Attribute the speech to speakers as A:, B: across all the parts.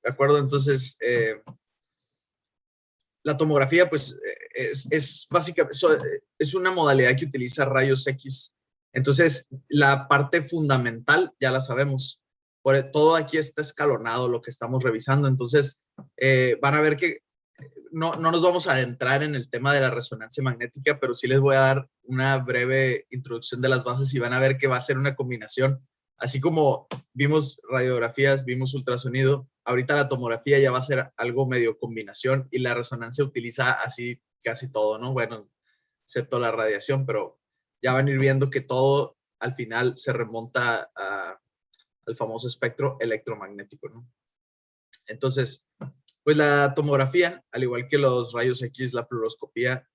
A: ¿De acuerdo? Entonces, la tomografía, pues, es básicamente, es una modalidad que utiliza rayos X. Entonces, la parte fundamental ya la sabemos. Todo aquí está escalonado, lo que estamos revisando. Entonces, van a ver que no nos vamos a adentrar en el tema de la resonancia magnética, pero sí les voy a dar una breve introducción de las bases y van a ver que va a ser una combinación. Así como vimos radiografías, vimos ultrasonido, ahorita la tomografía ya va a ser algo medio combinación y la resonancia utiliza así casi todo, ¿no? Bueno, excepto la radiación, pero ya van a ir viendo que todo al final se remonta al famoso espectro electromagnético, ¿no? Entonces, pues la tomografía, al igual que los rayos X, la fluoroscopía,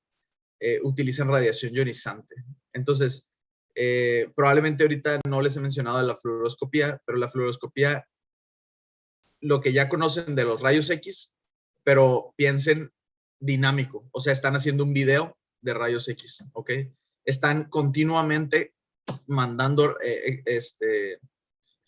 A: utilizan radiación ionizante. Entonces, probablemente ahorita no les he mencionado la fluoroscopía, pero la fluoroscopía, lo que ya conocen de los rayos X, pero piensen dinámico, o sea, están haciendo un video de rayos X, ¿ok? Están continuamente mandando,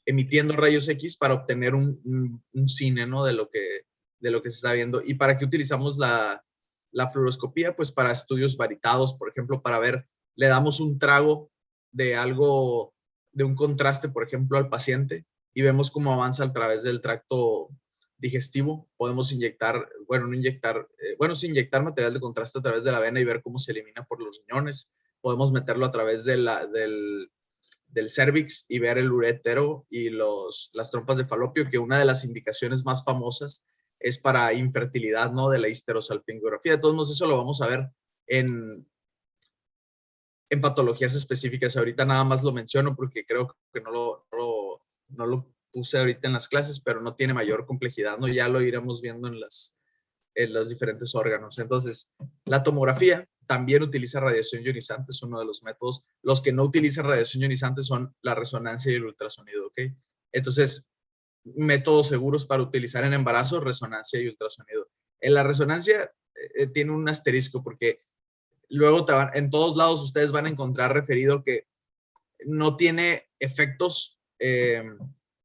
A: emitiendo rayos X para obtener un cine, ¿no? De lo que se está viendo. ¿Y para qué utilizamos la fluoroscopía? Pues para estudios varitados, por ejemplo, para ver, le damos un trago de algo, de un contraste, por ejemplo, al paciente y vemos cómo avanza a través del tracto digestivo. Podemos inyectar, bueno, no inyectar, sí inyectar material de contraste a través de la vena y ver cómo se elimina por los riñones. Podemos meterlo a través de del cervix y ver el urétero y las trompas de falopio, que una de las indicaciones más famosas es para infertilidad, ¿no? De la histerosalpingografía. De todos modos, eso lo vamos a ver en patologías específicas. Ahorita nada más lo menciono porque creo que no lo puse ahorita en las clases, pero no tiene mayor complejidad, ¿no? Ya lo iremos viendo en los diferentes órganos. Entonces, la tomografía también utiliza radiación ionizante, es uno de los métodos. Los que no utilizan radiación ionizante son la resonancia y el ultrasonido, ¿ok? Entonces, métodos seguros para utilizar en embarazo, resonancia y ultrasonido. En la resonancia tiene un asterisco porque luego en todos lados ustedes van a encontrar referido que no tiene efectos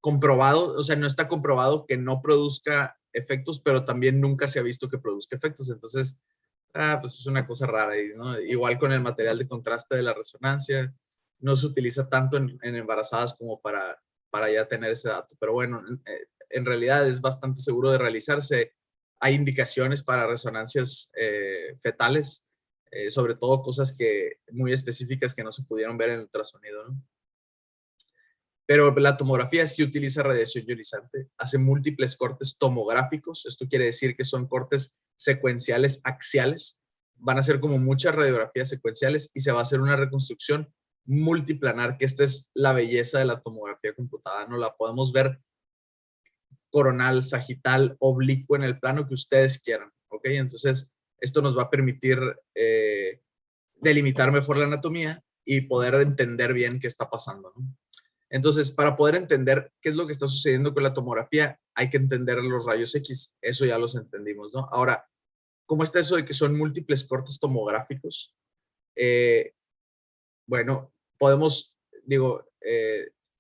A: comprobados, o sea, no está comprobado que no produzca efectos, pero también nunca se ha visto que produzca efectos. Entonces, pues es una cosa rara, ¿no? Igual con el material de contraste de la resonancia, no se utiliza tanto en embarazadas como para ya tener ese dato. Pero bueno, en realidad es bastante seguro de realizarse. Hay indicaciones para resonancias fetales, sobre todo cosas muy específicas que no se pudieron ver en el ultrasonido, ¿no? Pero la tomografía sí utiliza radiación ionizante, hace múltiples cortes tomográficos. Esto quiere decir que son cortes secuenciales axiales. Van a ser como muchas radiografías secuenciales y se va a hacer una reconstrucción multiplanar, que esta es la belleza de la tomografía computada, ¿no? La podemos ver coronal, sagital, oblicuo, en el plano que ustedes quieran, ¿ok? Entonces, esto nos va a permitir delimitar mejor la anatomía y poder entender bien qué está pasando, ¿no? Entonces, para poder entender qué es lo que está sucediendo con la tomografía, hay que entender los rayos X. Eso ya los entendimos, ¿no? Ahora, ¿cómo está eso de que son múltiples cortes tomográficos? Bueno, podemos,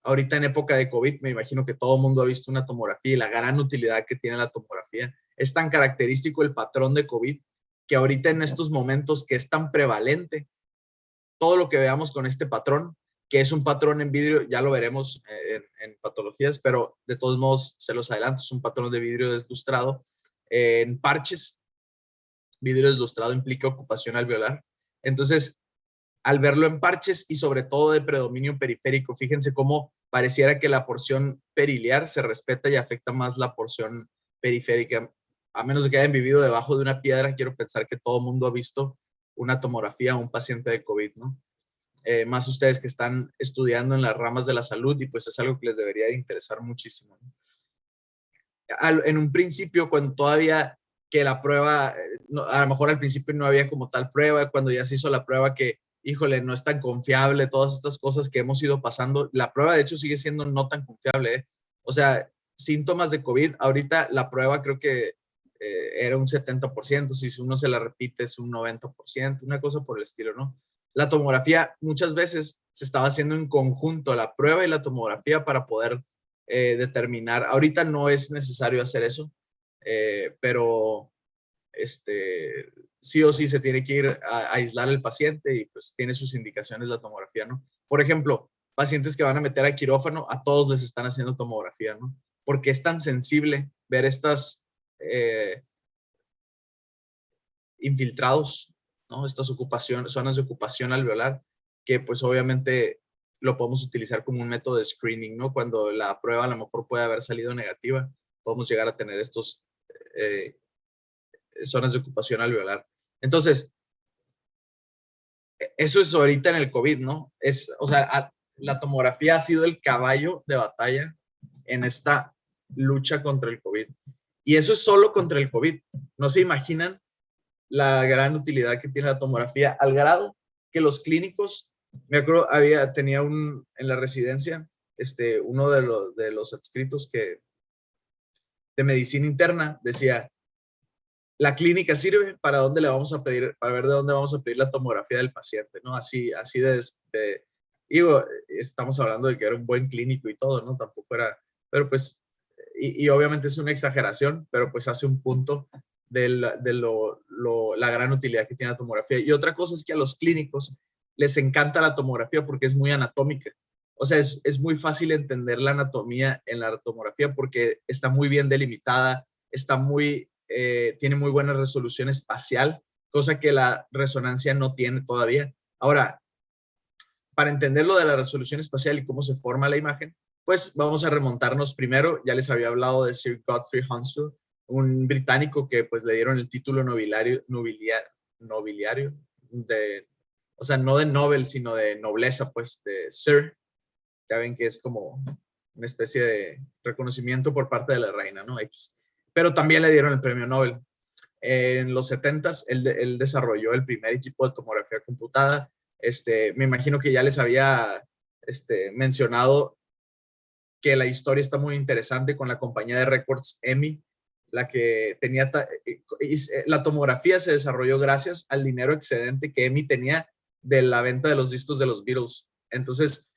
A: ahorita en época de COVID, me imagino que todo el mundo ha visto una tomografía y la gran utilidad que tiene la tomografía. Es tan característico el patrón de COVID que ahorita en estos momentos que es tan prevalente, todo lo que veamos con este patrón, que es un patrón en vidrio, ya lo veremos en patologías, pero de todos modos se los adelanto, es un patrón de vidrio deslustrado en parches. Vidrio deslustrado implica ocupación alveolar. Entonces, al verlo en parches y sobre todo de predominio periférico, fíjense cómo pareciera que la porción periliar se respeta y afecta más la porción periférica. A menos de que hayan vivido debajo de una piedra, quiero pensar que todo el mundo ha visto una tomografía a un paciente de COVID, ¿no? Más ustedes que están estudiando en las ramas de la salud y pues es algo que les debería de interesar muchísimo, ¿no? En un principio, cuando todavía que la prueba, a lo mejor al principio no había como tal prueba, cuando ya se hizo la prueba que, híjole, no es tan confiable, todas estas cosas que hemos ido pasando, la prueba de hecho sigue siendo no tan confiable, ¿eh? O sea, síntomas de COVID, ahorita la prueba creo que era un 70%, si uno se la repite es un 90%, una cosa por el estilo, ¿no? La tomografía muchas veces se estaba haciendo en conjunto, la prueba y la tomografía para poder determinar. Ahorita no es necesario hacer eso, pero sí o sí se tiene que ir a aislar al paciente y pues tiene sus indicaciones la tomografía, ¿no? Por ejemplo, pacientes que van a meter a quirófano, a todos les están haciendo tomografía, ¿no? Porque es tan sensible ver estas infiltrados, ¿no? Estas zonas de ocupación alveolar, que pues obviamente lo podemos utilizar como un método de screening, ¿no? Cuando la prueba a lo mejor puede haber salido negativa, podemos llegar a tener estos zonas de ocupación alveolar. Entonces, eso es ahorita en el COVID, ¿no? O sea, la tomografía ha sido el caballo de batalla en esta lucha contra el COVID. Y eso es solo contra el COVID. No se imaginan la gran utilidad que tiene la tomografía, al grado que los clínicos, me acuerdo, tenía en la residencia, uno de los adscritos de medicina interna decía, la clínica sirve para dónde le vamos a pedir, para ver de dónde vamos a pedir la tomografía del paciente, ¿no? Así digo, estamos hablando de que era un buen clínico y todo, ¿no? Tampoco era, pero pues, y obviamente es una exageración, pero pues hace un punto de la gran utilidad que tiene la tomografía. Y otra cosa es que a los clínicos les encanta la tomografía porque es muy anatómica. O sea, es muy fácil entender la anatomía en la tomografía porque está muy bien delimitada, tiene muy buena resolución espacial, cosa que la resonancia no tiene todavía. Ahora, para entender lo de la resolución espacial y cómo se forma la imagen, pues vamos a remontarnos primero. Ya les había hablado de Sir Godfrey Hounsfield, un británico que pues le dieron el título nobiliario o sea, no de Nobel, sino de nobleza, pues de Sir. Ya ven que es como una especie de reconocimiento por parte de la reina, ¿no? Pero también le dieron el premio Nobel. En los 70s, él desarrolló el primer equipo de tomografía computada. Me imagino que ya les había mencionado que la historia está muy interesante con la compañía de récords EMI, la que tenía, la tomografía se desarrolló gracias al dinero excedente que EMI tenía de la venta de los discos de los Beatles. Entonces,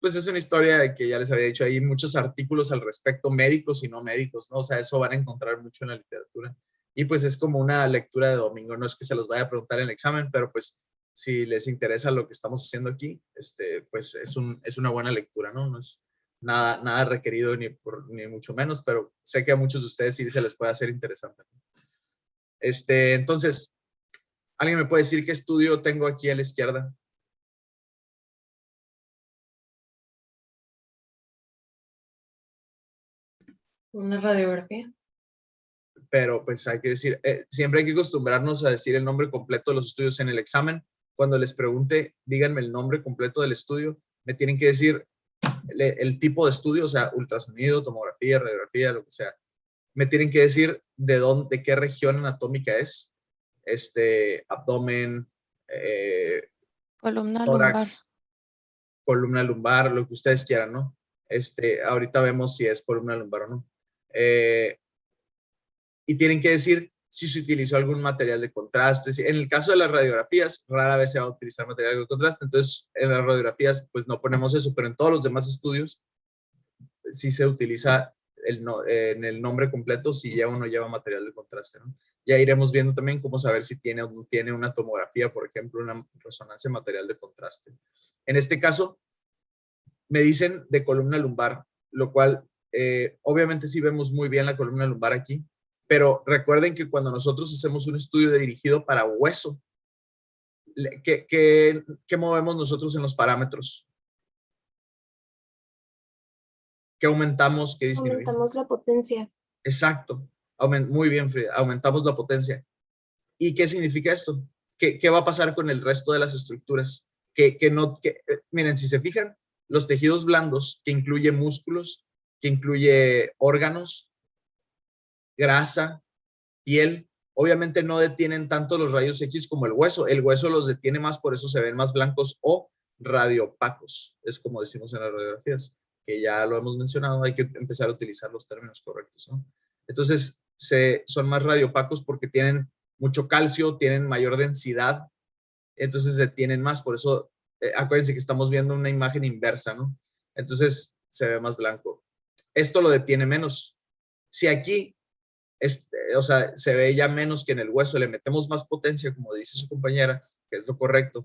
A: pues es una historia que ya les había dicho, hay muchos artículos al respecto, médicos y no médicos, ¿no? O sea, eso van a encontrar mucho en la literatura. Y pues es como una lectura de domingo, no es que se los vaya a preguntar en el examen, pero pues si les interesa lo que estamos haciendo aquí, pues es una buena lectura, ¿no? No es nada requerido ni mucho menos, pero sé que a muchos de ustedes sí se les puede hacer interesante. Entonces, ¿alguien me puede decir qué estudio tengo aquí a la izquierda?
B: Una radiografía.
A: Pero pues hay que decir, siempre hay que acostumbrarnos a decir el nombre completo de los estudios en el examen. Cuando les pregunte, díganme el nombre completo del estudio, me tienen que decir el tipo de estudio, o sea, ultrasonido, tomografía, radiografía, lo que sea. Me tienen que decir de qué región anatómica es, abdomen,
B: Columna
A: tórax,
B: lumbar.
A: columna lumbar, lo que ustedes quieran, ¿no? Ahorita vemos si es columna lumbar o no. Y tienen que decir si se utilizó algún material de contraste. En el caso de las radiografías, rara vez se va a utilizar material de contraste, entonces en las radiografías pues no ponemos eso, pero en todos los demás estudios sí se utiliza en el nombre completo si lleva o no lleva material de contraste, ¿no? Ya iremos viendo también cómo saber si tiene o no tiene una tomografía, por ejemplo, una resonancia material de contraste. En este caso, me dicen de columna lumbar, lo cual obviamente sí vemos muy bien la columna lumbar aquí, pero recuerden que cuando nosotros hacemos un estudio dirigido para hueso, ¿qué movemos nosotros en los parámetros? ¿Qué aumentamos? ¿Qué disminuimos?
C: Aumentamos la potencia.
A: Exacto. Muy bien, Frida. Aumentamos la potencia. ¿Y qué significa esto? ¿Qué va a pasar con el resto de las estructuras? Miren, si se fijan, los tejidos blandos, que incluye músculos, que incluye órganos, grasa, piel, obviamente no detienen tanto los rayos X como el hueso. El hueso los detiene más, por eso se ven más blancos o radiopacos, es como decimos en las radiografías, que ya lo hemos mencionado, hay que empezar a utilizar los términos correctos, ¿no? Entonces, son más radiopacos porque tienen mucho calcio, tienen mayor densidad, entonces detienen más, por eso, acuérdense que estamos viendo una imagen inversa, ¿no? Entonces, se ve más blanco. esto lo detiene menos. Si aquí, o sea, se ve ya menos que en el hueso, le metemos más potencia, como dice su compañera, que es lo correcto,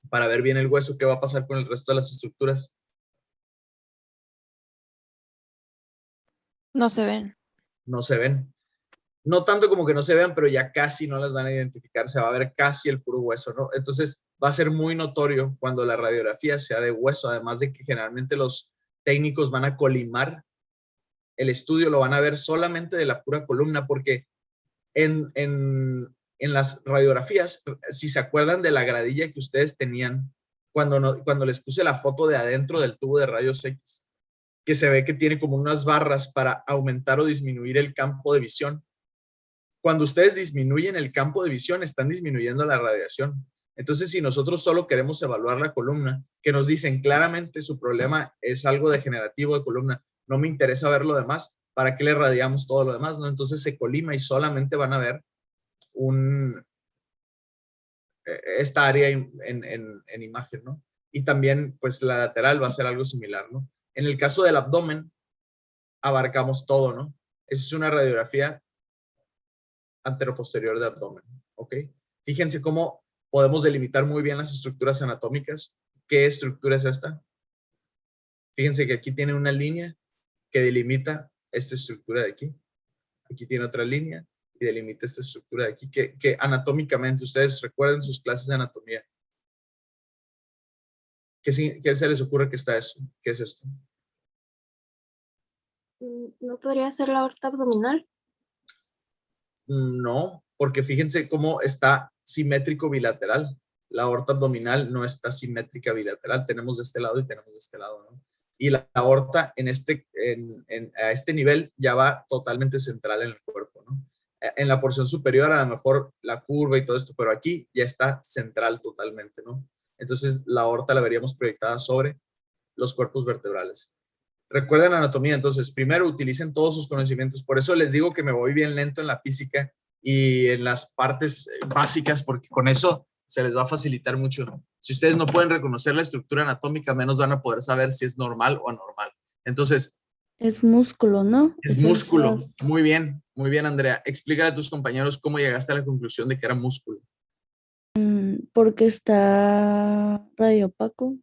A: para ver bien el hueso, ¿qué va a pasar con el resto de las estructuras?
C: No se ven.
A: No se ven. No tanto como que no se vean, pero ya casi no las van a identificar, se va a ver casi el puro hueso, ¿no? Entonces va a ser muy notorio cuando la radiografía sea de hueso, además de que generalmente los técnicos van a colimar el estudio, lo van a ver solamente de la pura columna, porque en las radiografías, si se acuerdan de la gradilla que ustedes tenían cuando les puse la foto de adentro del tubo de rayos X, que se ve que tiene como unas barras para aumentar o disminuir el campo de visión. Cuando ustedes disminuyen el campo de visión, están disminuyendo la radiación. Entonces, si nosotros solo queremos evaluar la columna, que nos dicen claramente su problema es algo degenerativo de columna, no me interesa ver lo demás, ¿para qué le radiamos todo lo demás? ¿No? Entonces se colima y solamente van a ver esta área en imagen, ¿no? Y también, pues, la lateral va a ser algo similar, ¿no? En el caso del abdomen, abarcamos todo, ¿no? Esa es una radiografía anteroposterior de abdomen, ¿ok? Fíjense cómo podemos delimitar muy bien las estructuras anatómicas. ¿Qué estructura es esta? Fíjense que aquí tiene una línea que delimita esta estructura de aquí. Aquí tiene otra línea y delimita esta estructura de aquí, que anatómicamente, ustedes recuerden sus clases de anatomía. ¿Qué se les ocurre que está eso? ¿Qué es esto?
D: ¿No podría ser la aorta abdominal?
A: No, porque fíjense cómo está simétrico bilateral. La aorta abdominal no está simétrica bilateral. Tenemos de este lado y tenemos de este lado, ¿no? Y la aorta a este nivel ya va totalmente central en el cuerpo, ¿no? En la porción superior a lo mejor la curva y todo esto, pero aquí ya está central totalmente, ¿no? Entonces la aorta la veríamos proyectada sobre los cuerpos vertebrales. Recuerden anatomía, entonces primero utilicen todos sus conocimientos. Por eso les digo que me voy bien lento en la física y en las partes básicas, porque con eso se les va a facilitar mucho. Si ustedes no pueden reconocer la estructura anatómica, menos van a poder saber si es normal o anormal. Entonces,
E: es músculo, ¿no?
A: Es músculo. Muy bien, Andrea. Explícale a tus compañeros cómo llegaste a la conclusión de que era músculo.
E: Porque está radiopaco.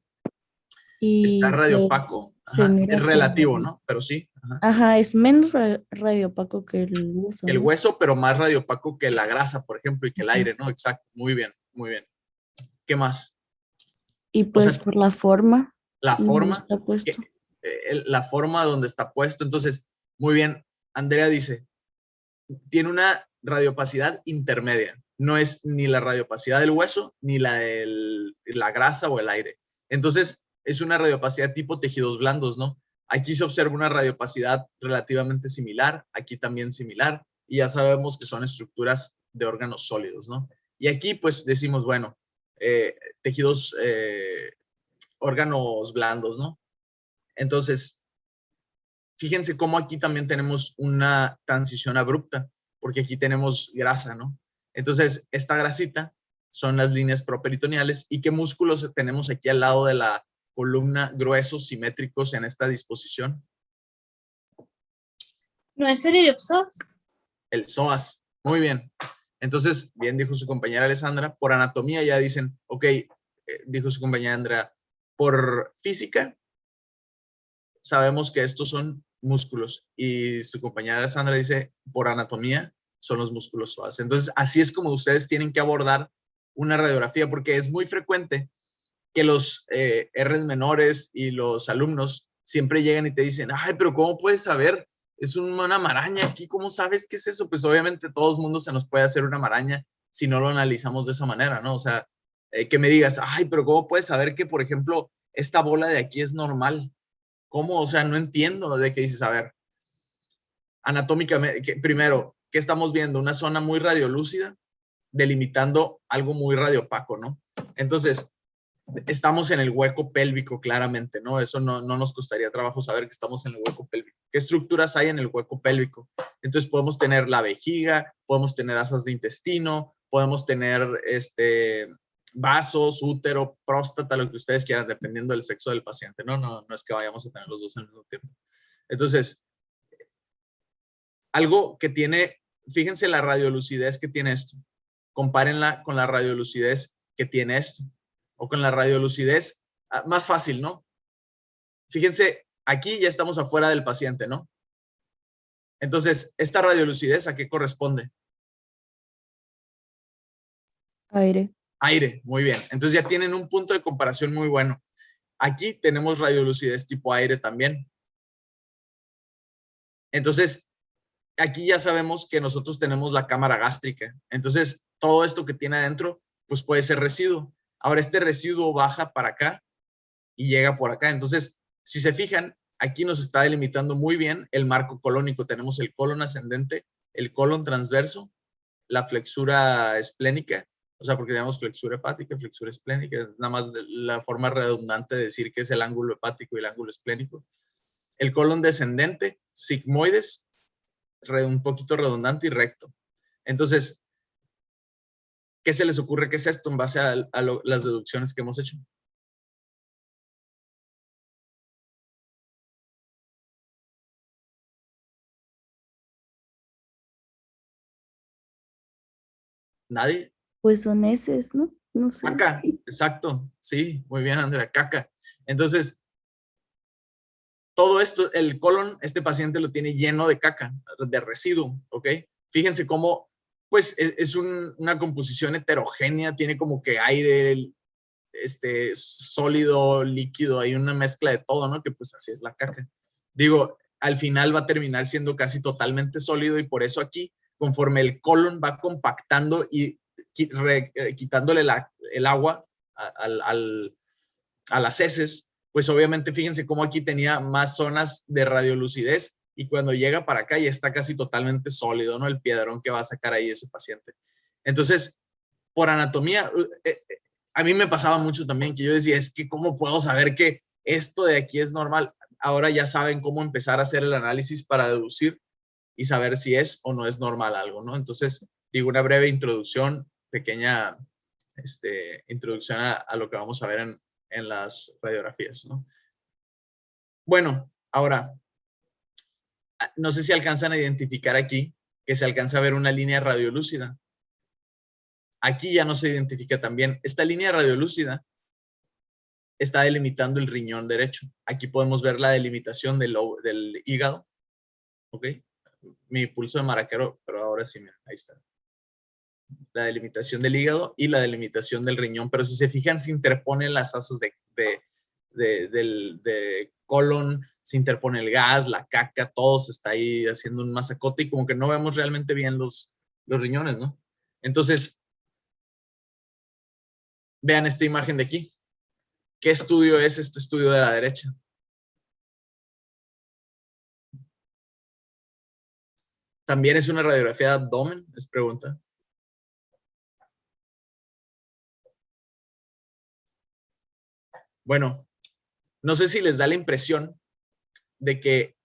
A: Está radiopaco. Es relativo, como... ¿no? Pero sí.
E: Ajá, es menos radiopaco que el hueso.
A: El hueso, pero más radiopaco que la grasa, por ejemplo, y que el aire, ¿no? Exacto. Muy bien. ¿Qué más?
E: Y pues, o sea, por la forma.
A: La forma.
E: Está puesto.
A: La forma donde está puesto. Entonces, muy bien. Andrea dice, tiene una radiopacidad intermedia. No es ni la radiopacidad del hueso, ni la de la grasa o el aire. Entonces, es una radiopacidad tipo tejidos blandos, ¿no? Aquí se observa una radiopacidad relativamente similar, aquí también similar, y ya sabemos que son estructuras de órganos sólidos, ¿no? Y aquí, pues, decimos, bueno, tejidos, órganos blandos, ¿no? Entonces, fíjense cómo aquí también tenemos una transición abrupta, porque aquí tenemos grasa, ¿no? Entonces, esta grasita son las líneas properitoneales. ¿Y qué músculos tenemos aquí al lado de la columna, gruesos, simétricos en esta disposición?
D: ¿No es el iliopsoas?
A: El psoas. Muy bien. Entonces, bien dijo su compañera Alessandra, por anatomía ya dicen, ok, dijo su compañera Andrea, por física sabemos que estos son músculos, y su compañera Alessandra dice, por anatomía son los músculos psoas. Entonces, así es como ustedes tienen que abordar una radiografía, porque es muy frecuente que los R's menores y los alumnos siempre llegan y te dicen, ay, pero ¿cómo puedes saber? Es una maraña aquí, ¿cómo sabes qué es eso? Pues obviamente todo el mundo se nos puede hacer una maraña si no lo analizamos de esa manera, ¿no? O sea, que me digas, ay, pero ¿cómo puedes saber que, por ejemplo, esta bola de aquí es normal? ¿Cómo? O sea, no entiendo de qué dices. A ver, anatómicamente, primero, ¿qué estamos viendo? Una zona muy radiolúcida, delimitando algo muy radiopaco, ¿no? Entonces, estamos en el hueco pélvico claramente, ¿no? Eso no nos costaría trabajo saber que estamos en el hueco pélvico. ¿Qué estructuras hay en el hueco pélvico? Entonces, podemos tener la vejiga, podemos tener asas de intestino, podemos tener vasos, útero, próstata, lo que ustedes quieran, dependiendo del sexo del paciente, ¿no? No es que vayamos a tener los dos al mismo tiempo. Entonces, algo que tiene, fíjense la radiolucidez que tiene esto. Compárenla con la radiolucidez que tiene esto. O con la radiolucidez, más fácil, ¿no? Fíjense, aquí ya estamos afuera del paciente, ¿no? Entonces, esta radiolucidez, ¿a qué corresponde?
E: Aire.
A: Aire, muy bien. Entonces ya tienen un punto de comparación muy bueno. Aquí tenemos radiolucidez tipo aire también. Entonces, aquí ya sabemos que nosotros tenemos la cámara gástrica. Entonces, todo esto que tiene adentro, pues puede ser residuo. Ahora, este residuo baja para acá y llega por acá. Entonces, si se fijan, aquí nos está delimitando muy bien el marco colónico. Tenemos el colon ascendente, el colon transverso, la flexura esplénica, o sea, porque tenemos flexura hepática, flexura esplénica, nada más la forma redundante de decir que es el ángulo hepático y el ángulo esplénico. El colon descendente, sigmoides, un poquito redundante y recto. Entonces, ¿qué se les ocurre que es esto en base a las deducciones que hemos hecho? ¿Nadie?
E: Pues son heces, ¿no? No sé.
A: Caca, exacto. Sí, muy bien, Andrea, caca. Entonces, todo esto, el colon, este paciente lo tiene lleno de caca, de residuo, ¿ok? Fíjense cómo, pues, es una composición heterogénea, tiene como que aire, sólido, líquido, hay una mezcla de todo, ¿no? Que pues así es la caca. Digo, al final va a terminar siendo casi totalmente sólido y por eso aquí, conforme el colon va compactando y quitándole el agua a las heces, pues obviamente fíjense cómo aquí tenía más zonas de radiolucidez y cuando llega para acá ya está casi totalmente sólido, ¿no? El piedrón que va a sacar ahí ese paciente. Entonces, por anatomía, a mí me pasaba mucho también que yo decía, es que ¿cómo puedo saber que esto de aquí es normal? Ahora ya saben cómo empezar a hacer el análisis para deducir y saber si es o no es normal algo, ¿no? Entonces, digo, una breve introducción, pequeña introducción a lo que vamos a ver en las radiografías, ¿no? Bueno, ahora, no sé si alcanzan a identificar aquí que se alcanza a ver una línea radiolúcida. Aquí ya no se identifica tan bien. Esta línea radiolúcida está delimitando el riñón derecho. Aquí podemos ver la delimitación del hígado. ¿Ok? Mi pulso de maraquero, pero ahora sí, mira, ahí está. La delimitación del hígado y la delimitación del riñón. Pero si se fijan, se interponen las asas de colon, se interpone el gas, la caca, todo se está ahí haciendo un masacote y como que no vemos realmente bien los riñones, ¿no? Entonces, vean esta imagen de aquí. ¿Qué estudio es este estudio de la derecha? ¿También es una radiografía de abdomen? Es pregunta. Bueno, no sé si les da la impresión de que,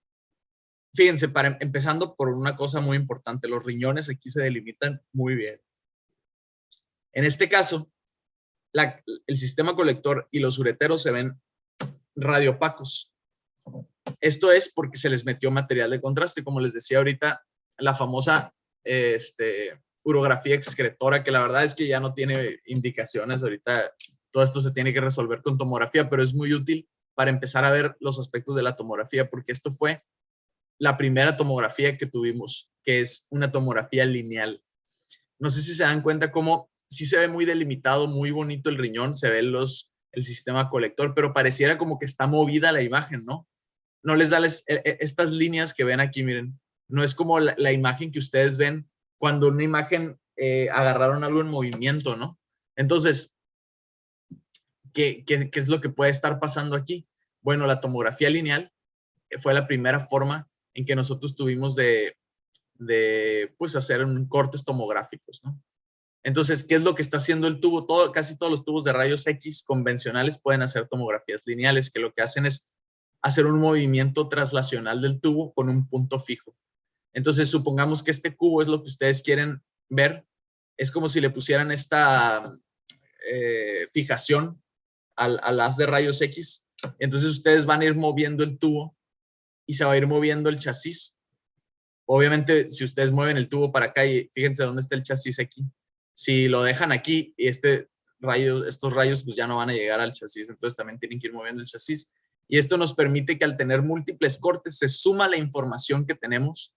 A: fíjense, empezando por una cosa muy importante, los riñones aquí se delimitan muy bien. En este caso, el sistema colector y los ureteros se ven radiopacos. Esto es porque se les metió material de contraste, como les decía ahorita, la famosa urografía excretora, que la verdad es que ya no tiene indicaciones. Ahorita todo esto se tiene que resolver con tomografía, pero es muy útil para empezar a ver los aspectos de la tomografía, porque esto fue la primera tomografía que tuvimos, que es una tomografía lineal. No sé si se dan cuenta cómo sí se ve muy delimitado, muy bonito el riñón, se ve el sistema colector, pero pareciera como que está movida la imagen, ¿no? No les da estas líneas que ven aquí, miren, no es como la imagen que ustedes ven cuando una imagen agarraron algo en movimiento, ¿no? Entonces, ¿qué es lo que puede estar pasando aquí? Bueno, la tomografía lineal fue la primera forma en que nosotros tuvimos de pues hacer cortes tomográficos, ¿no? Entonces, ¿qué es lo que está haciendo el tubo? Casi todos los tubos de rayos X convencionales pueden hacer tomografías lineales, que lo que hacen es hacer un movimiento traslacional del tubo con un punto fijo. Entonces, supongamos que este cubo es lo que ustedes quieren ver. Es como si le pusieran esta fijación al haz de rayos X. Entonces, ustedes van a ir moviendo el tubo y se va a ir moviendo el chasis. Obviamente, si ustedes mueven el tubo para acá y fíjense dónde está el chasis aquí, si lo dejan aquí y estos rayos pues ya no van a llegar al chasis, entonces también tienen que ir moviendo el chasis. Y esto nos permite que al tener múltiples cortes se suma la información que tenemos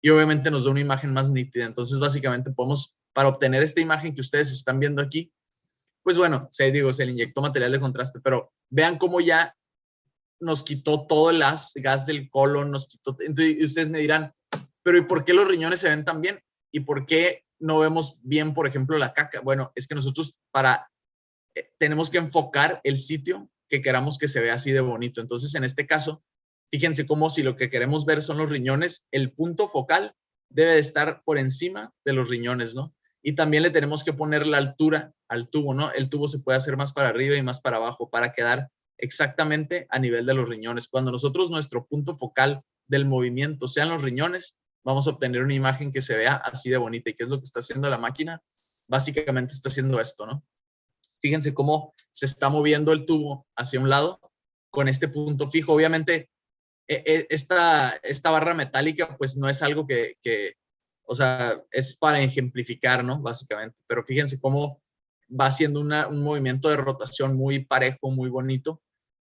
A: y obviamente nos da una imagen más nítida. Entonces, básicamente podemos, para obtener esta imagen que ustedes están viendo aquí, pues bueno, se le inyectó material de contraste, pero vean cómo ya nos quitó todo el gas del colon, nos quitó, entonces, y ustedes me dirán, pero ¿y por qué los riñones se ven tan bien? ¿Y por qué no vemos bien, por ejemplo, la caca? Bueno, es que nosotros tenemos que enfocar el sitio que queramos que se vea así de bonito. Entonces, en este caso, fíjense cómo si lo que queremos ver son los riñones, el punto focal debe de estar por encima de los riñones, ¿no? Y también le tenemos que poner la altura al tubo, ¿no? El tubo se puede hacer más para arriba y más para abajo para quedar exactamente a nivel de los riñones. Cuando nosotros nuestro punto focal del movimiento sean los riñones, vamos a obtener una imagen que se vea así de bonita. ¿Y qué es lo que está haciendo la máquina? Básicamente está haciendo esto, ¿no? Fíjense cómo se está moviendo el tubo hacia un lado con este punto fijo. Obviamente, esta barra metálica, pues no es algo o sea, es para ejemplificar, ¿no? Básicamente. Pero fíjense cómo va haciendo un movimiento de rotación muy parejo, muy bonito,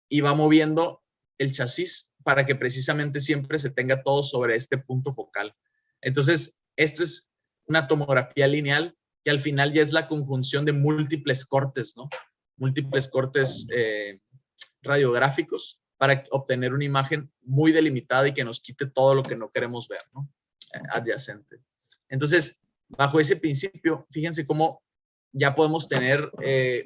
A: y va moviendo el chasis para que precisamente siempre se tenga todo sobre este punto focal. Entonces, esta es una tomografía lineal que al final ya es la conjunción de múltiples cortes, ¿no? Múltiples cortes radiográficos para obtener una imagen muy delimitada y que nos quite todo lo que no queremos ver, ¿no? Adyacente. Entonces, bajo ese principio, fíjense cómo ya podemos tener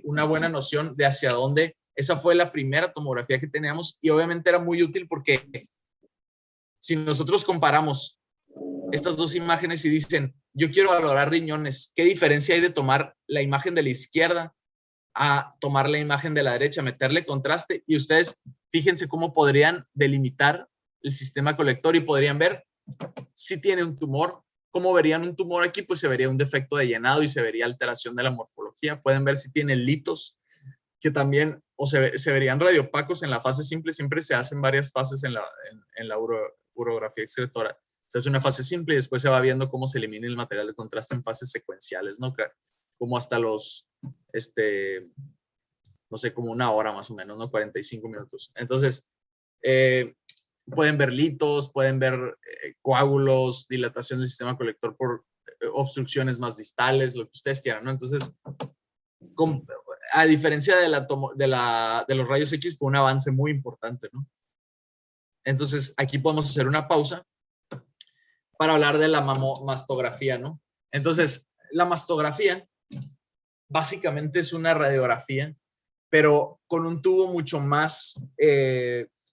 A: una buena noción de hacia dónde. Esa fue la primera tomografía que teníamos y obviamente era muy útil porque si nosotros comparamos estas dos imágenes y dicen, yo quiero valorar riñones, ¿qué diferencia hay de tomar la imagen de la izquierda a tomar la imagen de la derecha, meterle contraste? Y ustedes fíjense cómo podrían delimitar el sistema colector y podrían ver si tiene un tumor. ¿Cómo verían un tumor aquí? Pues se vería un defecto de llenado y se vería alteración de la morfología. Pueden ver si tiene litos, que también, o se verían radiopacos en la fase simple. Siempre se hacen varias fases en la urografía excretora. Se hace una fase simple y después se va viendo cómo se elimina el material de contraste en fases secuenciales, ¿no? Como hasta los, no sé, como una hora más o menos, ¿no? 45 minutos. Entonces, pueden ver litos, pueden ver coágulos, dilatación del sistema colector por obstrucciones más distales, lo que ustedes quieran, ¿no? Entonces, a diferencia de los rayos X, fue un avance muy importante, ¿no? Entonces, aquí podemos hacer una pausa para hablar de la mastografía, ¿no? Entonces, la mastografía básicamente es una radiografía, pero con un tubo mucho más,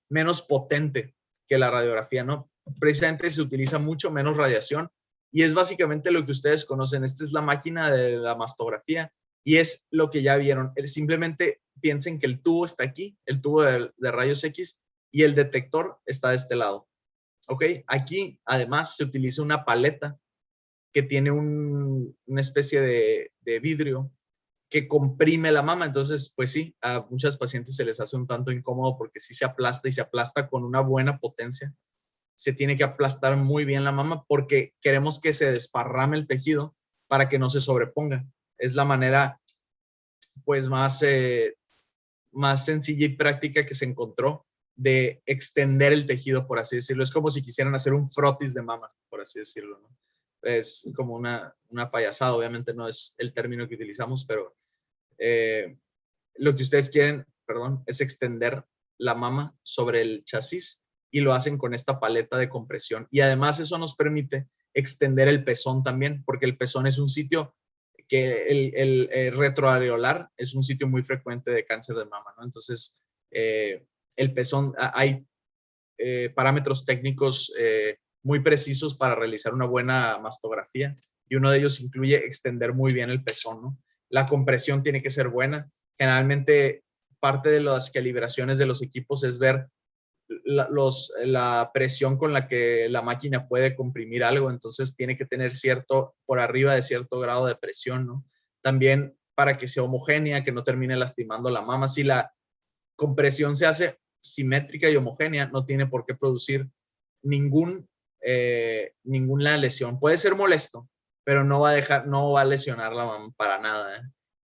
A: menos potente que la radiografía, ¿no? Precisamente se utiliza mucho menos radiación y es básicamente lo que ustedes conocen. Esta es la máquina de la mastografía y es lo que ya vieron. Simplemente piensen que el tubo está aquí, el tubo de rayos X, y el detector está de este lado. ¿Ok? Aquí, además, se utiliza una paleta que tiene una especie de vidrio que comprime la mama. Entonces, pues sí, a muchas pacientes se les hace un tanto incómodo porque sí se aplasta y se aplasta con una buena potencia. Se tiene que aplastar muy bien la mama porque queremos que se desparrame el tejido para que no se sobreponga. Es la manera, pues, más sencilla y práctica que se encontró de extender el tejido, por así decirlo. Es como si quisieran hacer un frotis de mama, por así decirlo, ¿no? Es como una payasada, obviamente no es el término que utilizamos, pero lo que ustedes quieren, perdón, es extender la mama sobre el chasis y lo hacen con esta paleta de compresión. Y además eso nos permite extender el pezón también, porque el pezón es un sitio que el retroareolar es un sitio muy frecuente de cáncer de mama, ¿no? Entonces, el pezón, hay parámetros técnicos muy precisos para realizar una buena mastografía y uno de ellos incluye extender muy bien el pezón, ¿no? La compresión tiene que ser buena. Generalmente, parte de las calibraciones de los equipos es ver la presión con la que la máquina puede comprimir algo, entonces tiene que tener por arriba de cierto grado de presión, ¿no? También para que sea homogénea, que no termine lastimando la mama. Si la compresión se hace simétrica y homogénea, no tiene por qué producir ninguna lesión. Puede ser molesto, pero no va a lesionar la mama para nada, ¿eh?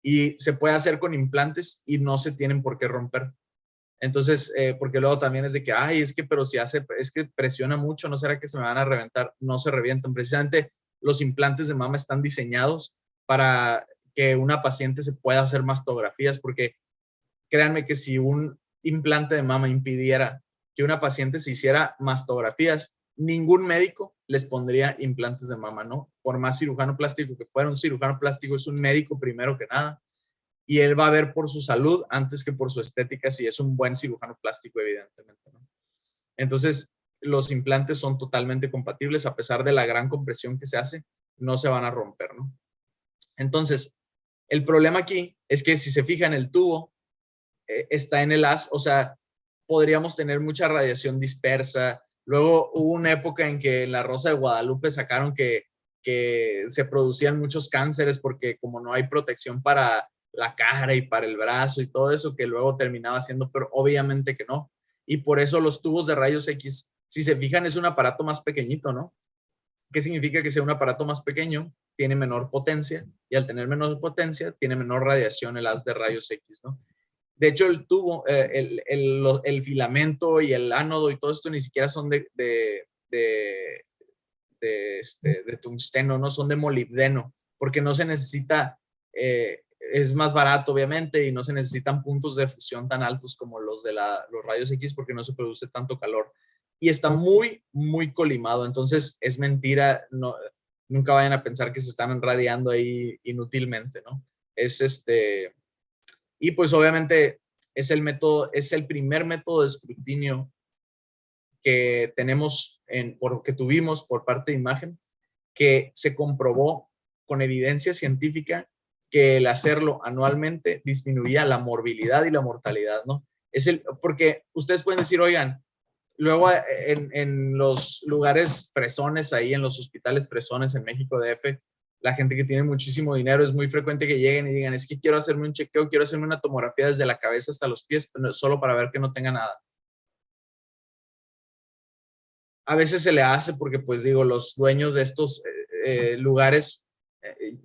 A: Y se puede hacer con implantes y no se tienen por qué romper. Entonces, porque luego también es de que, ay, es que, pero si es que presiona mucho, ¿no será que se me van a reventar? No se revientan. Precisamente los implantes de mama están diseñados para que una paciente se pueda hacer mastografías, porque créanme que si un implante de mama impidiera que una paciente se hiciera mastografías, ningún médico les pondría implantes de mama, ¿no? Por más cirujano plástico que fuera, un cirujano plástico es un médico primero que nada, y él va a ver por su salud antes que por su estética, si es un buen cirujano plástico, evidentemente, ¿no? Entonces, los implantes son totalmente compatibles, a pesar de la gran compresión que se hace, no se van a romper, ¿no? Entonces, el problema aquí es que si se fija en el tubo, está en el haz, o sea, podríamos tener mucha radiación dispersa. Luego hubo una época en que en la Rosa de Guadalupe sacaron que se producían muchos cánceres porque como no hay protección para la cara y para el brazo y todo eso, que luego terminaba siendo, pero obviamente que no. Y por eso los tubos de rayos X, si se fijan, es un aparato más pequeñito, ¿no? ¿Qué significa que sea un aparato más pequeño? Tiene menor potencia, y al tener menor potencia, tiene menor radiación el haz de rayos X, ¿no? De hecho, el tubo, el filamento y el ánodo y todo esto ni siquiera son de tungsteno, no son de molibdeno, porque no se necesita, es más barato obviamente, y no se necesitan puntos de fusión tan altos como los de los rayos X, porque no se produce tanto calor. Y está muy, muy colimado, entonces es mentira, no, nunca vayan a pensar que se están radiando ahí inútilmente, ¿no? Y pues obviamente es el primer método de escrutinio que que tuvimos por parte de imagen, que se comprobó con evidencia científica que el hacerlo anualmente disminuía la morbilidad y la mortalidad, ¿no? Porque ustedes pueden decir, oigan, luego en los lugares fresones, ahí en los hospitales fresones en México DF, la gente que tiene muchísimo dinero, es muy frecuente que lleguen y digan, es que quiero hacerme un chequeo, quiero hacerme una tomografía desde la cabeza hasta los pies, solo para ver que no tenga nada. A veces se le hace porque, pues digo, los dueños de estos lugares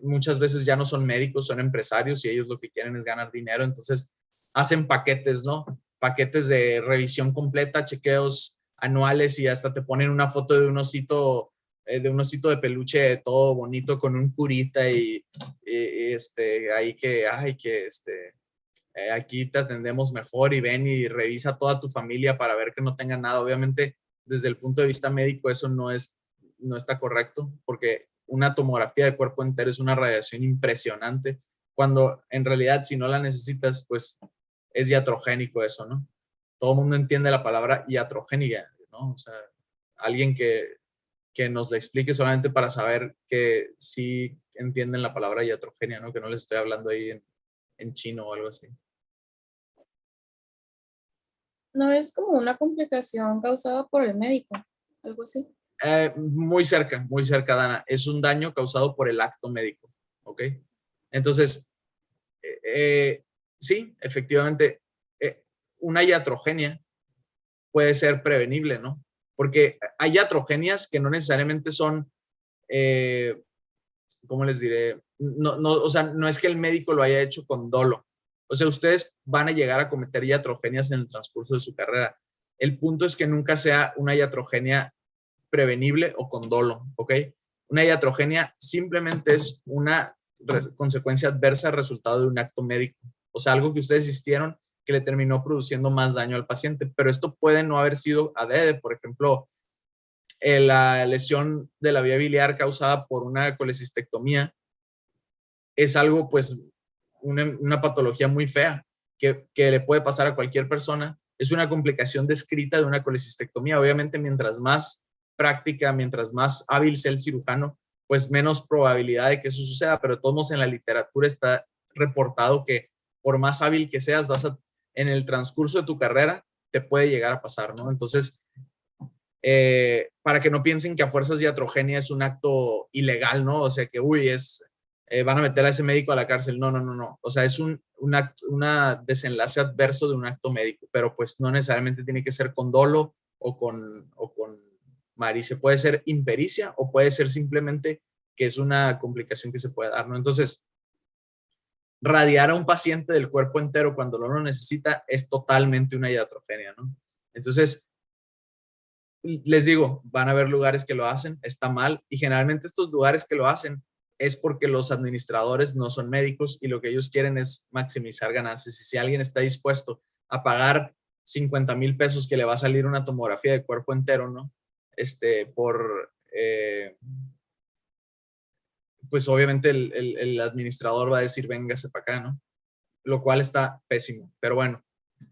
A: muchas veces ya no son médicos, son empresarios, y ellos lo que quieren es ganar dinero, entonces hacen paquetes, ¿no? Paquetes de revisión completa, chequeos anuales, y hasta te ponen una foto de un osito de peluche todo bonito con un curita y ahí que, ay, que aquí te atendemos mejor y ven y revisa toda tu familia para ver que no tenga nada. Obviamente, desde el punto de vista médico, eso no está correcto, porque una tomografía de cuerpo entero es una radiación impresionante, cuando en realidad, si no la necesitas, pues es iatrogénico eso, ¿no? Todo el mundo entiende la palabra iatrogénica, ¿no? O sea, alguien que nos la explique solamente para saber que sí entienden la palabra iatrogenia, ¿no? Que no les estoy hablando ahí en chino o algo así.
B: No es como una complicación causada por el médico, algo así.
A: Muy cerca, Dana. Es un daño causado por el acto médico, ¿ok? Entonces, sí, efectivamente, una iatrogenia puede ser prevenible, ¿no? Porque hay iatrogenias que no necesariamente son, ¿cómo les diré? No, o sea, no es que el médico lo haya hecho con dolo. O sea, ustedes van a llegar a cometer iatrogenias en el transcurso de su carrera. El punto es que nunca sea una iatrogenia prevenible o con dolo, ¿ok? Una iatrogenia simplemente es una consecuencia adversa resultado de un acto médico. O sea, algo que ustedes hicieron que le terminó produciendo más daño al paciente. Pero esto puede no haber sido adrede. Por ejemplo, la lesión de la vía biliar causada por una colecistectomía es algo, pues, una patología muy fea que le puede pasar a cualquier persona. Es una complicación descrita de una colecistectomía. Obviamente, mientras más práctica, mientras más hábil sea el cirujano, pues menos probabilidad de que eso suceda, pero de todos modos en la literatura está reportado que por más hábil que seas, en el transcurso de tu carrera te puede llegar a pasar, ¿no? Entonces, para que no piensen que a fuerzas de iatrogenia es un acto ilegal, ¿no? O sea, que, uy, van a meter a ese médico a la cárcel. No, no, no, no. O sea, es una desenlace adverso de un acto médico, pero pues no necesariamente tiene que ser con dolo o con malicia. Puede ser impericia o puede ser simplemente que es una complicación que se puede dar, ¿no? Entonces, radiar a un paciente del cuerpo entero cuando no lo necesita es totalmente una iatrogenia, ¿no? Entonces, les digo, van a haber lugares que lo hacen, está mal, y generalmente estos lugares que lo hacen es porque los administradores no son médicos y lo que ellos quieren es maximizar ganancias. Y si alguien está dispuesto a pagar 50,000 pesos que le va a salir una tomografía de cuerpo entero, ¿no? Pues obviamente el administrador va a decir, véngase para acá, ¿no? Lo cual está pésimo, pero bueno,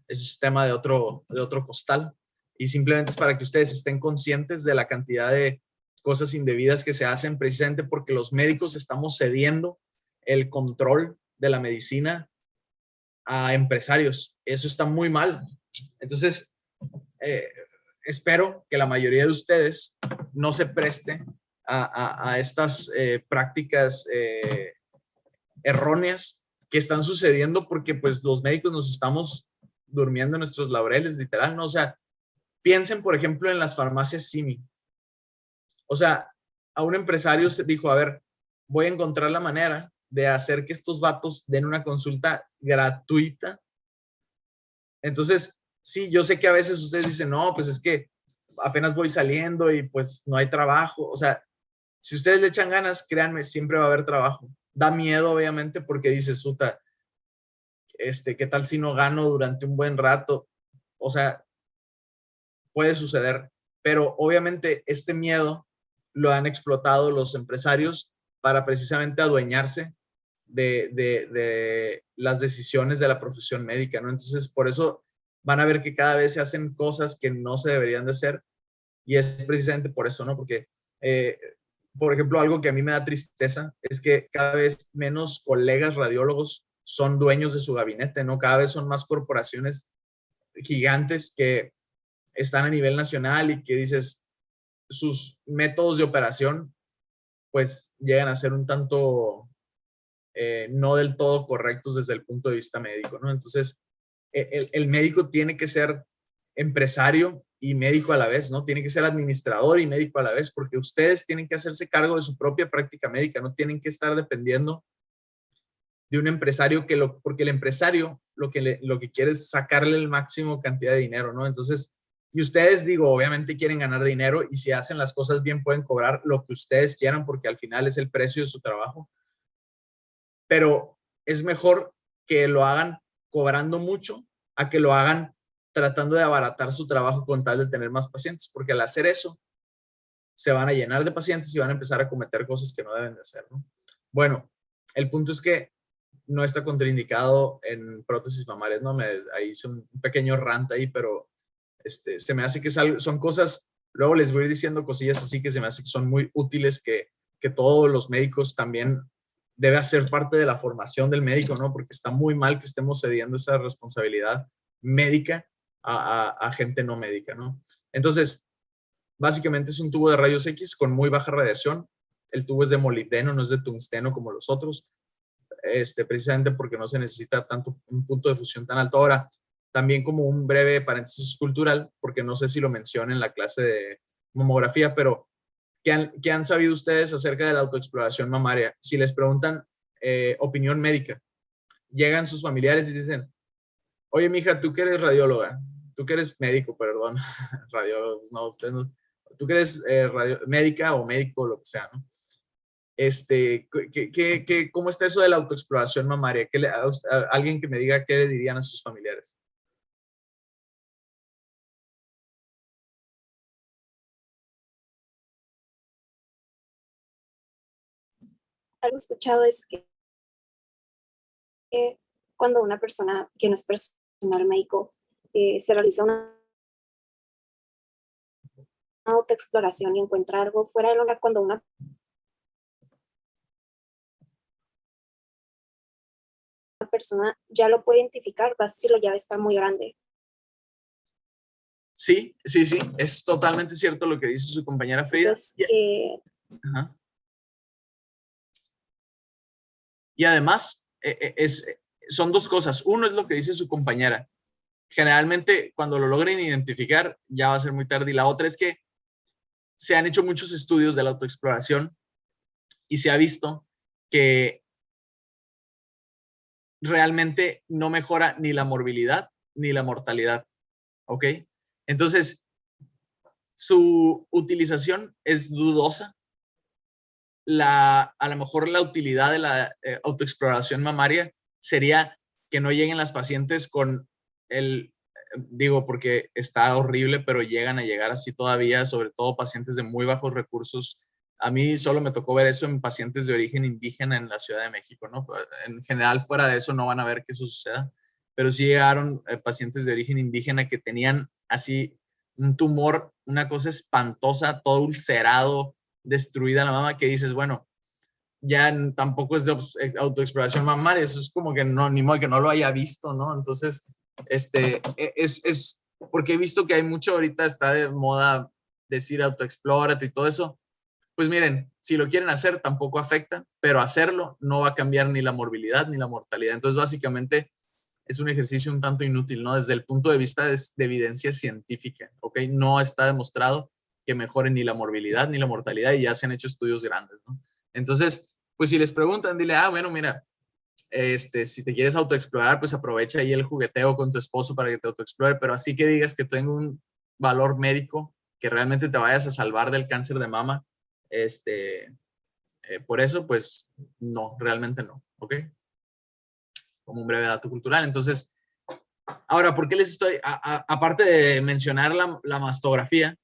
A: ese es tema de otro costal, y simplemente es para que ustedes estén conscientes de la cantidad de cosas indebidas que se hacen precisamente porque los médicos estamos cediendo el control de la medicina a empresarios. Eso está muy mal. Entonces, espero que la mayoría de ustedes no se preste a estas prácticas erróneas que están sucediendo porque pues los médicos nos estamos durmiendo en nuestros laureles, literal, ¿no? O sea, piensen, por ejemplo, en las farmacias Simi. O sea, a un empresario se dijo, a ver, voy a encontrar la manera de hacer que estos vatos den una consulta gratuita. Entonces, sí, yo sé que a veces ustedes dicen, no, pues es que apenas voy saliendo y pues no hay trabajo. O sea, si ustedes le echan ganas, créanme, siempre va a haber trabajo. Da miedo, obviamente, porque dices, puta, ¿qué tal si no gano durante un buen rato? O sea, puede suceder, pero obviamente este miedo lo han explotado los empresarios para precisamente adueñarse de las decisiones de la profesión médica, ¿no? Entonces, por eso van a ver que cada vez se hacen cosas que no se deberían de hacer, y es precisamente por eso, ¿no? Porque, por ejemplo, algo que a mí me da tristeza es que cada vez menos colegas radiólogos son dueños de su gabinete, ¿no? Cada vez son más corporaciones gigantes que están a nivel nacional y que dices, sus métodos de operación pues llegan a ser un tanto no del todo correctos desde el punto de vista médico, ¿no? Entonces, el médico tiene que ser empresario y médico a la vez, ¿no? Tiene que ser administrador y médico a la vez, porque ustedes tienen que hacerse cargo de su propia práctica médica, no tienen que estar dependiendo de un empresario porque el empresario lo que quiere es sacarle el máximo cantidad de dinero, ¿no? Entonces, y ustedes, digo, obviamente quieren ganar dinero y si hacen las cosas bien pueden cobrar lo que ustedes quieran porque al final es el precio de su trabajo. Pero es mejor que lo hagan cobrando mucho a que lo hagan tratando de abaratar su trabajo con tal de tener más pacientes, porque al hacer eso se van a llenar de pacientes y van a empezar a cometer cosas que no deben de hacer, ¿no? Bueno, el punto es que no está contraindicado en prótesis mamarias, ¿no? Ahí hice un pequeño rant ahí, pero se me hace que son cosas, luego les voy a ir diciendo cosillas así que se me hace que son muy útiles, que todos los médicos también debe hacer parte de la formación del médico, ¿no? Porque está muy mal que estemos cediendo esa responsabilidad médica a gente no médica, ¿no? Entonces, básicamente es un tubo de rayos X con muy baja radiación. El tubo es de molibdeno, no es de tungsteno como los otros, precisamente porque no se necesita tanto un punto de fusión tan alto. Ahora, también como un breve paréntesis cultural, porque no sé si lo mencioné en la clase de mamografía, pero ¿qué han sabido ustedes acerca de la autoexploración mamaria? Si les preguntan opinión médica, llegan sus familiares y dicen, oye, mija, tú que eres radióloga, tú que eres médico, perdón, radiólogo, no, usted no, tú que eres médica o médico, lo que sea, ¿no? ¿Cómo está eso de la autoexploración mamaria? Alguien que me diga qué le dirían a sus familiares.
D: Algo escuchado es que cuando una persona que no es personal médico se realiza una autoexploración y encuentra algo fuera de lo que cuando una persona ya lo puede identificar, va a decirlo, ya está muy grande.
A: Sí, sí, sí, es totalmente cierto lo que dice su compañera Frida.
D: Entonces,
A: Ajá. Y además, son dos cosas. Uno es lo que dice su compañera. Generalmente, cuando lo logren identificar, ya va a ser muy tarde. Y la otra es que se han hecho muchos estudios de la autoexploración y se ha visto que realmente no mejora ni la morbilidad ni la mortalidad, ¿ok? Entonces, su utilización es dudosa. A lo mejor la utilidad de la autoexploración mamaria sería que no lleguen las pacientes con digo porque está horrible, pero llegan a llegar así todavía, sobre todo pacientes de muy bajos recursos. A mí solo me tocó ver eso en pacientes de origen indígena en la Ciudad de México, ¿no? En general, fuera de eso no van a ver que eso suceda, pero sí llegaron pacientes de origen indígena que tenían así un tumor, una cosa espantosa, todo ulcerado, destruida la mama, que dices, bueno, ya tampoco es de autoexploración mamaria, eso es como que no, ni modo que no lo haya visto, ¿no? Entonces, es porque he visto que hay mucho ahorita, está de moda decir autoexplórate y todo eso. Pues miren, si lo quieren hacer, tampoco afecta, pero hacerlo no va a cambiar ni la morbilidad ni la mortalidad. Entonces, básicamente, es un ejercicio un tanto inútil, ¿no? Desde el punto de vista de evidencia científica, ¿ok? No está demostrado que mejore ni la morbilidad ni la mortalidad y ya se han hecho estudios grandes, ¿no? Entonces, pues si les preguntan, dile, bueno, mira, si te quieres autoexplorar, pues aprovecha ahí el jugueteo con tu esposo para que te autoexplore, pero así que digas que tenga un valor médico, que realmente te vayas a salvar del cáncer de mama, por eso, pues no, realmente no, ¿ok? Como un breve dato cultural. Entonces, ahora, ¿por qué les estoy, aparte de mencionar la mastografía,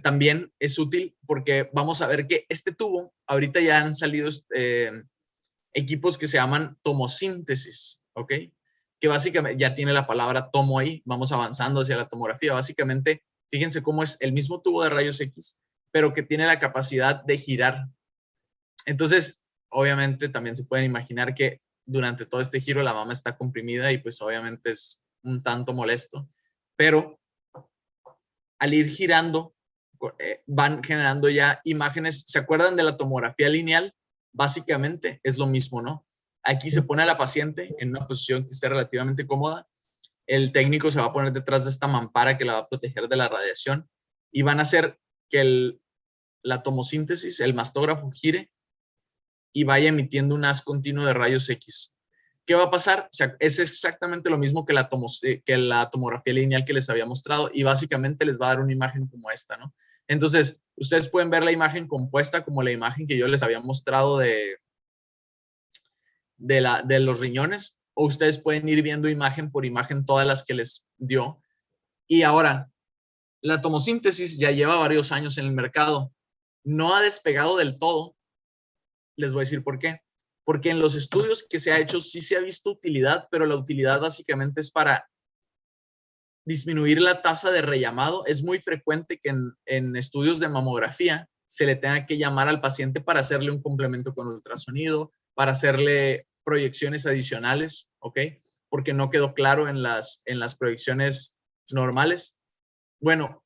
A: también es útil porque vamos a ver que este tubo, ahorita ya han salido equipos que se llaman tomosíntesis, ¿ok? Que básicamente ya tiene la palabra tomo ahí, vamos avanzando hacia la tomografía. Básicamente, fíjense cómo es el mismo tubo de rayos X, pero que tiene la capacidad de girar. Entonces, obviamente, también se pueden imaginar que durante todo este giro la mama está comprimida y pues obviamente es un tanto molesto, pero al ir girando van generando ya imágenes. ¿Se acuerdan de la tomografía lineal? Básicamente es lo mismo, ¿no? Aquí se pone a la paciente en una posición que esté relativamente cómoda. El técnico se va a poner detrás de esta mampara que la va a proteger de la radiación y van a hacer que la tomosíntesis, el mastógrafo, gire y vaya emitiendo un haz continuo de rayos X. ¿Qué va a pasar? O sea, es exactamente lo mismo que la tomografía lineal que les había mostrado y básicamente les va a dar una imagen como esta, ¿no? Entonces, ustedes pueden ver la imagen compuesta como la imagen que yo les había mostrado de los riñones, o ustedes pueden ir viendo imagen por imagen todas las que les dio. Y ahora, la tomosíntesis ya lleva varios años en el mercado. No ha despegado del todo. Les voy a decir por qué. Porque en los estudios que se ha hecho sí se ha visto utilidad, pero la utilidad básicamente es para disminuir la tasa de rellamado. Es muy frecuente que en estudios de mamografía se le tenga que llamar al paciente para hacerle un complemento con ultrasonido, para hacerle proyecciones adicionales, ¿ok? Porque no quedó claro en las proyecciones normales. Bueno,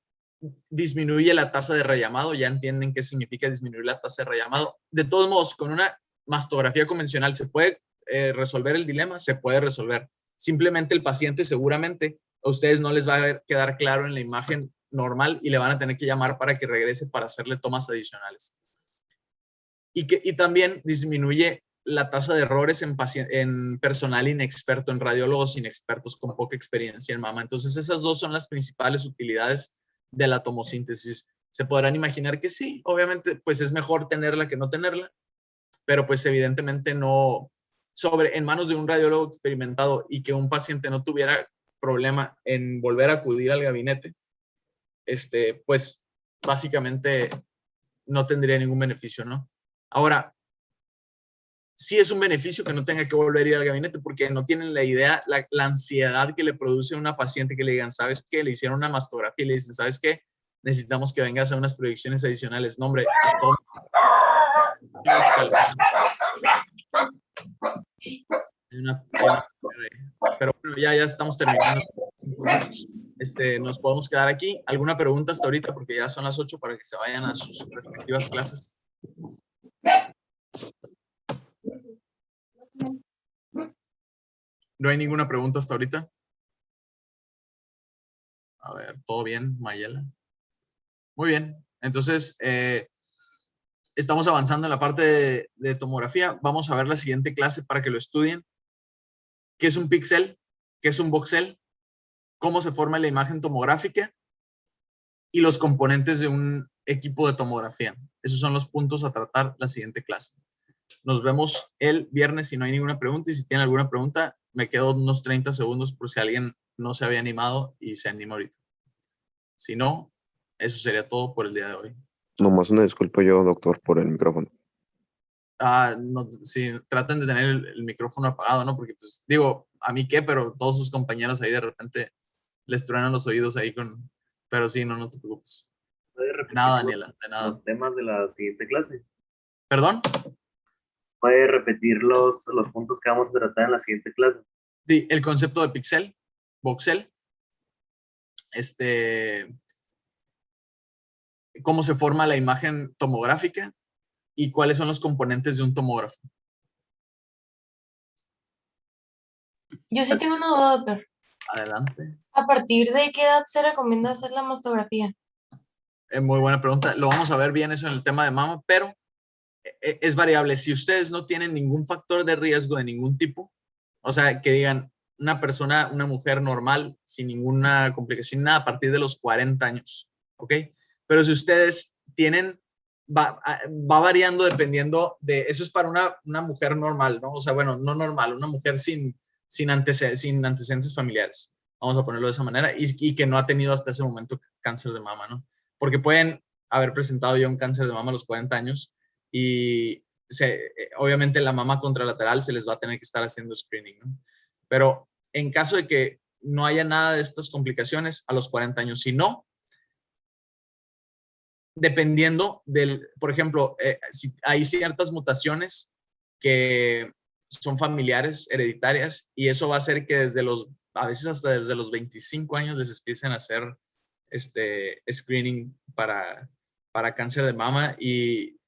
A: disminuye la tasa de rellamado. Ya entienden qué significa disminuir la tasa de rellamado. De todos modos, con una mastografía convencional se puede resolver el dilema, se puede resolver. Simplemente el paciente seguramente a ustedes no les va a quedar claro en la imagen normal y le van a tener que llamar para que regrese para hacerle tomas adicionales. Y también disminuye la tasa de errores en personal inexperto, en radiólogos inexpertos con poca experiencia en mama. Entonces esas dos son las principales utilidades de la tomosíntesis. Se podrán imaginar que sí, obviamente pues es mejor tenerla que no tenerla, pero pues evidentemente no en manos de un radiólogo experimentado y que un paciente no tuviera problema en volver a acudir al gabinete, pues básicamente no tendría ningún beneficio, ¿no? Ahora, sí es un beneficio que no tenga que volver a ir al gabinete porque no tienen la idea, la ansiedad que le produce a una paciente que le digan, ¿sabes qué? Le hicieron una mastografía y le dicen, ¿sabes qué? Necesitamos que vengas a unas proyecciones adicionales. No, hombre, a todo. Pero bueno, ya estamos terminando. Entonces, nos podemos quedar aquí. ¿Alguna pregunta hasta ahorita? Porque ya son las 8 para que se vayan a sus respectivas clases. ¿No hay ninguna pregunta hasta ahorita? A ver, ¿todo bien, Mayela? Muy bien. Entonces, estamos avanzando en la parte de tomografía. Vamos a ver la siguiente clase para que lo estudien. ¿Qué es un píxel? ¿Qué es un voxel? ¿Cómo se forma la imagen tomográfica? Y los componentes de un equipo de tomografía. Esos son los puntos a tratar la siguiente clase. Nos vemos el viernes si no hay ninguna pregunta, y si tienen alguna pregunta, me quedo unos 30 segundos por si alguien no se había animado y se anima ahorita. Si no, eso sería todo por el día de hoy.
C: Nomás una disculpa yo, doctor, por el micrófono.
A: No, sí, traten de tener el micrófono apagado, ¿no? Porque, pues, digo, a mí qué, pero todos sus compañeros ahí de repente les truenan los oídos ahí con... Pero sí, no te preocupes.
F: ¿Puede repetir
A: Nada, Daniela, de nada.
F: los temas de la siguiente clase?
A: ¿Perdón?
F: ¿Puede repetir los puntos que vamos a tratar en la siguiente clase?
A: Sí, el concepto de píxel, voxel, cómo se forma la imagen tomográfica y cuáles son los componentes de un tomógrafo.
G: Yo sí tengo una duda, doctor.
A: Adelante.
G: ¿A partir de qué edad se recomienda hacer la mastografía?
A: Muy buena pregunta. Lo vamos a ver bien eso en el tema de mama, pero es variable. Si ustedes no tienen ningún factor de riesgo de ningún tipo, o sea, que digan una persona, una mujer normal, sin ninguna complicación, nada, a partir de los 40 años, ¿ok? Pero si ustedes tienen, va variando dependiendo de, eso es para una mujer normal, ¿no? O sea, bueno, no normal, una mujer sin antecedentes familiares, vamos a ponerlo de esa manera, y que no ha tenido hasta ese momento cáncer de mama, ¿no? Porque pueden haber presentado ya un cáncer de mama a los 40 años y obviamente la mama contralateral se les va a tener que estar haciendo screening, ¿no? Pero en caso de que no haya nada de estas complicaciones a los 40 años, si no, dependiendo por ejemplo, si hay ciertas mutaciones que son familiares, hereditarias, y eso va a hacer que a veces hasta desde los 25 años les empiecen a hacer screening para cáncer de mama, y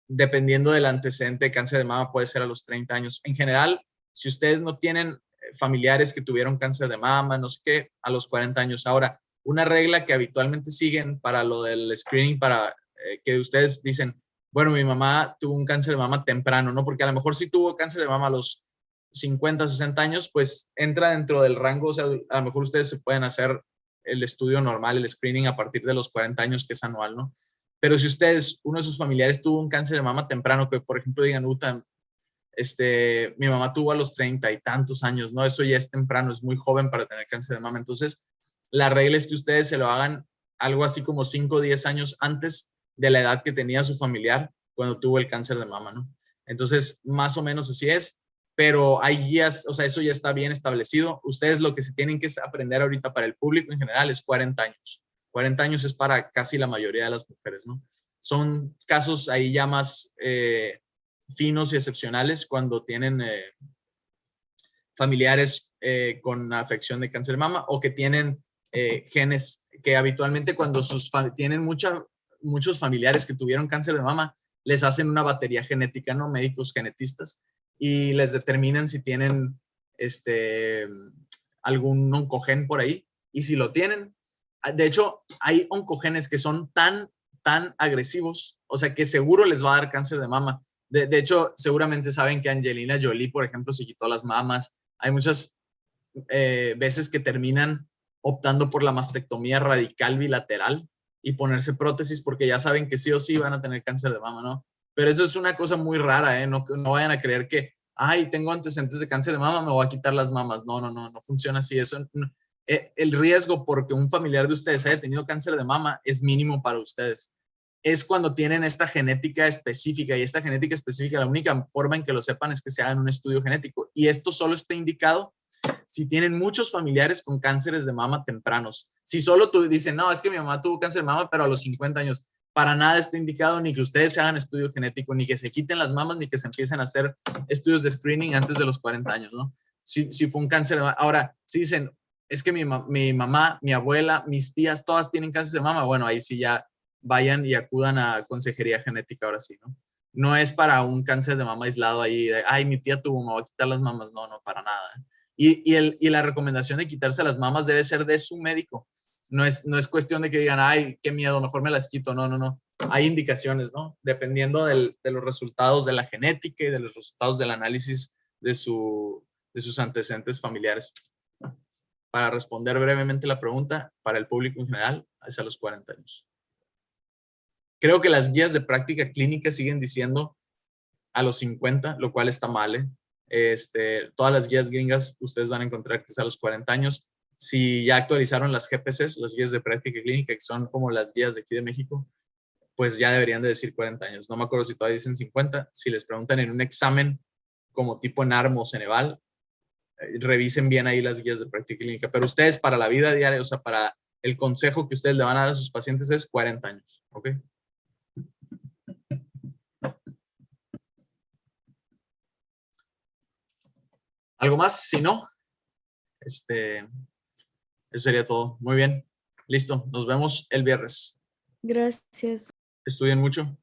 A: dependiendo del antecedente de cáncer de mama puede ser a los 30 años. En general, si ustedes no tienen familiares que tuvieron cáncer de mama, no sé qué, a los 40 años. Ahora, una regla que habitualmente siguen para lo del screening, para que ustedes dicen, bueno, mi mamá tuvo un cáncer de mama temprano, ¿no? Porque a lo mejor si tuvo cáncer de mama a los 50, 60 años, pues entra dentro del rango, o sea, a lo mejor ustedes se pueden hacer el estudio normal, el screening a partir de los 40 años, que es anual, ¿no? Pero si ustedes, uno de sus familiares tuvo un cáncer de mama temprano, que por ejemplo digan, mi mamá tuvo a los 30 y tantos años, ¿no? Eso ya es temprano, es muy joven para tener cáncer de mama. Entonces, la regla es que ustedes se lo hagan algo así como 5 o 10 años antes de la edad que tenía su familiar cuando tuvo el cáncer de mama, ¿no? Entonces, más o menos así es, pero hay guías, o sea, eso ya está bien establecido. Ustedes lo que se tienen que aprender ahorita para el público en general es 40 años. 40 años es para casi la mayoría de las mujeres, ¿no? Son casos ahí ya más finos y excepcionales cuando tienen familiares con afección de cáncer de mama, o que tienen genes que habitualmente cuando tienen muchos familiares que tuvieron cáncer de mama, les hacen una batería genética, ¿no? Médicos genetistas, y les determinan si tienen algún oncogen por ahí, y si lo tienen, de hecho, hay oncogenes que son tan agresivos, o sea, que seguro les va a dar cáncer de mama. De hecho, seguramente saben que Angelina Jolie, por ejemplo, se quitó las mamas. Hay muchas veces que terminan optando por la mastectomía radical bilateral y ponerse prótesis porque ya saben que sí o sí van a tener cáncer de mama, ¿no? Pero eso es una cosa muy rara, ¿eh? No vayan a creer que, ay, tengo antecedentes de cáncer de mama, me voy a quitar las mamas. No funciona así. Eso no. El riesgo porque un familiar de ustedes haya tenido cáncer de mama es mínimo para ustedes. Es cuando tienen esta genética específica, y esta genética específica, la única forma en que lo sepan es que se hagan un estudio genético, y esto solo está indicado si tienen muchos familiares con cánceres de mama tempranos. Si solo tú dicen, no, es que mi mamá tuvo cáncer de mama, pero a los 50 años, para nada está indicado ni que ustedes se hagan estudio genético, ni que se quiten las mamas, ni que se empiecen a hacer estudios de screening antes de los 40 años, ¿no? Si fue un cáncer de mama. Ahora, si dicen, es que mi mamá, mi abuela, mis tías, todas tienen cáncer de mama, bueno, ahí sí ya vayan y acudan a consejería genética ahora sí, ¿no? No es para un cáncer de mama aislado ahí, de, ay, mi tía tuvo, me voy a quitar las mamas. No, no, para nada. Y la recomendación de quitarse las mamas debe ser de su médico. No es cuestión de que digan, ay, qué miedo, mejor me las quito. No, no, no. Hay indicaciones, ¿no? Dependiendo de los resultados de la genética y de los resultados del análisis de sus antecedentes familiares. Para responder brevemente la pregunta, para el público en general, es a los 40 años. Creo que las guías de práctica clínica siguen diciendo a los 50, lo cual está mal, ¿eh? Todas las guías gringas ustedes van a encontrar que es a los 40 años. Si ya actualizaron las GPCs, las guías de práctica clínica, que son como las guías de aquí de México, pues ya deberían de decir 40 años. No me acuerdo si todavía dicen 50. Si les preguntan en un examen como tipo NARM o Ceneval, revisen bien ahí las guías de práctica clínica. Pero ustedes para la vida diaria, o sea, para el consejo que ustedes le van a dar a sus pacientes es 40 años, ¿ok? ¿Algo más? Si no, eso sería todo. Muy bien. Listo. Nos vemos el viernes.
E: Gracias.
A: Estudien mucho.